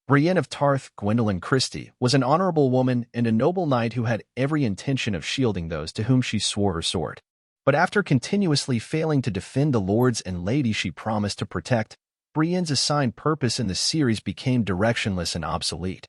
Brienne of Tarth, Gwendolyn Christie, was an honorable woman and a noble knight who had every intention of shielding those to whom she swore her sword. But after continuously failing to defend the lords and ladies she promised to protect, Brienne's assigned purpose in the series became directionless and obsolete,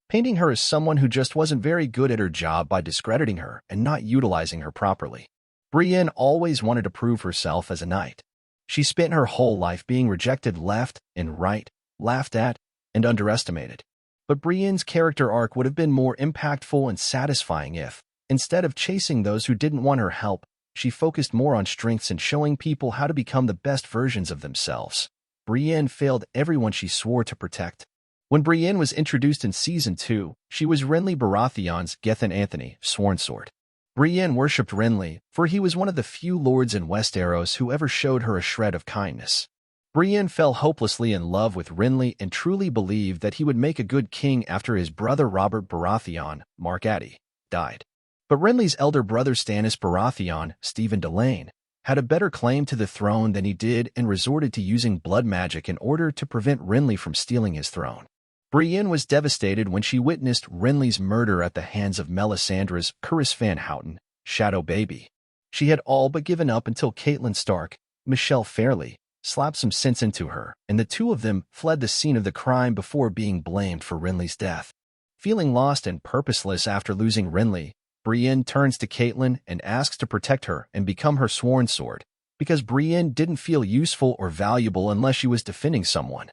painting her as someone who just wasn't very good at her job by discrediting her and not utilizing her properly. Brienne always wanted to prove herself as a knight. She spent her whole life being rejected left and right, laughed at, and underestimated. But Brienne's character arc would have been more impactful and satisfying if, instead of chasing those who didn't want her help, she focused more on strengths and showing people how to become the best versions of themselves. Brienne failed everyone she swore to protect. When Brienne was introduced in Season 2, she was Renly Baratheon's Gethin Anthony sworn sword. Brienne worshipped Renly, for he was one of the few lords in Westeros who ever showed her a shred of kindness. Brienne fell hopelessly in love with Renly and truly believed that he would make a good king after his brother Robert Baratheon, Mark Addy, died. But Renly's elder brother Stannis Baratheon, Stephen Delane, had a better claim to the throne than he did and resorted to using blood magic in order to prevent Renly from stealing his throne. Brienne was devastated when she witnessed Renly's murder at the hands of Melisandre's Corlys Van Houten, Shadow Baby. She had all but given up until Catelyn Stark, Michelle Fairley, slapped some sense into her, and the two of them fled the scene of the crime before being blamed for Renly's death. Feeling lost and purposeless after losing Renly, Brienne turns to Catelyn and asks to protect her and become her sworn sword, because Brienne didn't feel useful or valuable unless she was defending someone.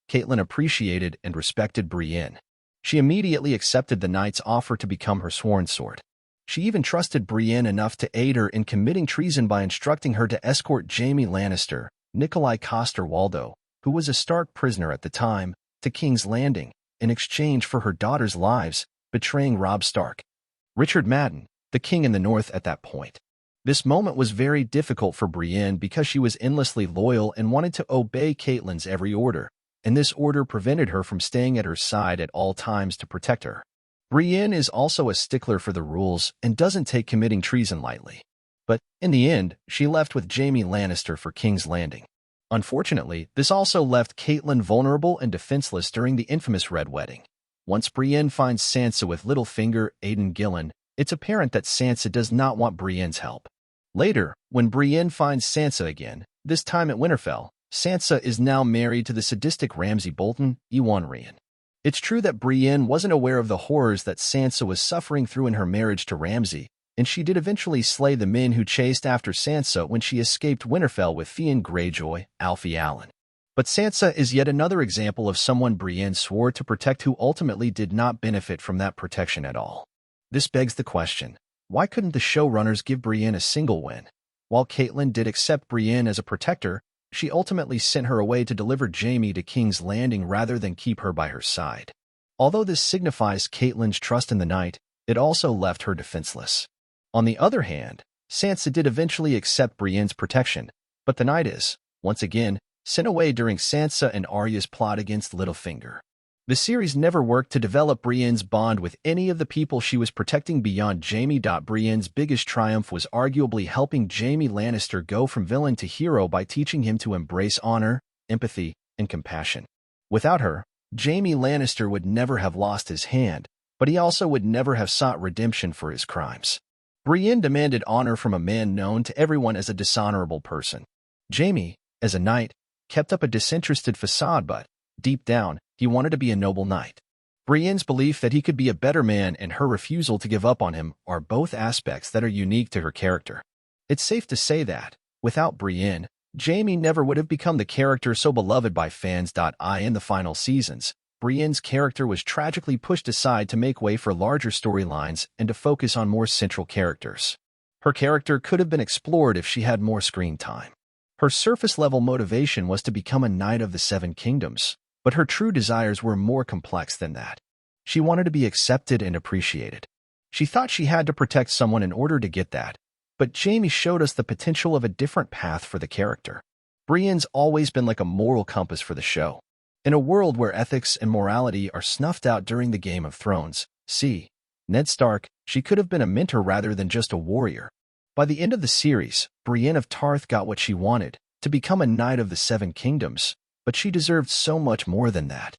Catelyn appreciated and respected Brienne. She immediately accepted the knight's offer to become her sworn sword. She even trusted Brienne enough to aid her in committing treason by instructing her to escort Jaime Lannister, Nikolai Coster-Waldau, who was a Stark prisoner at the time, to King's Landing, in exchange for her daughters' lives, betraying Robb Stark. Richard Madden, the king in the north at that point. This moment was very difficult for Brienne because she was endlessly loyal and wanted to obey Catelyn's every order, and this order prevented her from staying at her side at all times to protect her. Brienne is also a stickler for the rules and doesn't take committing treason lightly. But, in the end, she left with Jaime Lannister for King's Landing. Unfortunately, this also left Catelyn vulnerable and defenseless during the infamous Red Wedding. Once Brienne finds Sansa with Littlefinger, Aegon Gillen, it's apparent that Sansa does not want Brienne's help. Later, when Brienne finds Sansa again, this time at Winterfell, Sansa is now married to the sadistic Ramsay Bolton, Ewan Rhaen. It's true that Brienne wasn't aware of the horrors that Sansa was suffering through in her marriage to Ramsay, and she did eventually slay the men who chased after Sansa when she escaped Winterfell with Theon Greyjoy, Alfie Allen. But Sansa is yet another example of someone Brienne swore to protect who ultimately did not benefit from that protection at all. This begs the question, why couldn't the showrunners give Brienne a single win? While Catelyn did accept Brienne as a protector, she ultimately sent her away to deliver Jaime to King's Landing rather than keep her by her side. Although this signifies Catelyn's trust in the knight, it also left her defenseless. On the other hand, Sansa did eventually accept Brienne's protection, but the knight is, once again, sent away during Sansa and Arya's plot against Littlefinger. The series never worked to develop Brienne's bond with any of the people she was protecting beyond Jaime. Brienne's biggest triumph was arguably helping Jaime Lannister go from villain to hero by teaching him to embrace honor, empathy, and compassion. Without her, Jaime Lannister would never have lost his hand, but he also would never have sought redemption for his crimes. Brienne demanded honor from a man known to everyone as a dishonorable person. Jaime, as a knight, kept up a disinterested facade but, deep down, he wanted to be a noble knight. Brienne's belief that he could be a better man and her refusal to give up on him are both aspects that are unique to her character. It's safe to say that, without Brienne, Jaime never would have become the character so beloved by fans. In the final seasons, Brienne's character was tragically pushed aside to make way for larger storylines and to focus on more central characters. Her character could have been explored if she had more screen time. Her surface-level motivation was to become a Knight of the Seven Kingdoms, but her true desires were more complex than that. She wanted to be accepted and appreciated. She thought she had to protect someone in order to get that, but Jaime showed us the potential of a different path for the character. Brienne's always been like a moral compass for the show. In a world where ethics and morality are snuffed out during the Game of Thrones, see Ned Stark, she could have been a mentor rather than just a warrior. By the end of the series, Brienne of Tarth got what she wanted, to become a Knight of the Seven Kingdoms, but she deserved so much more than that.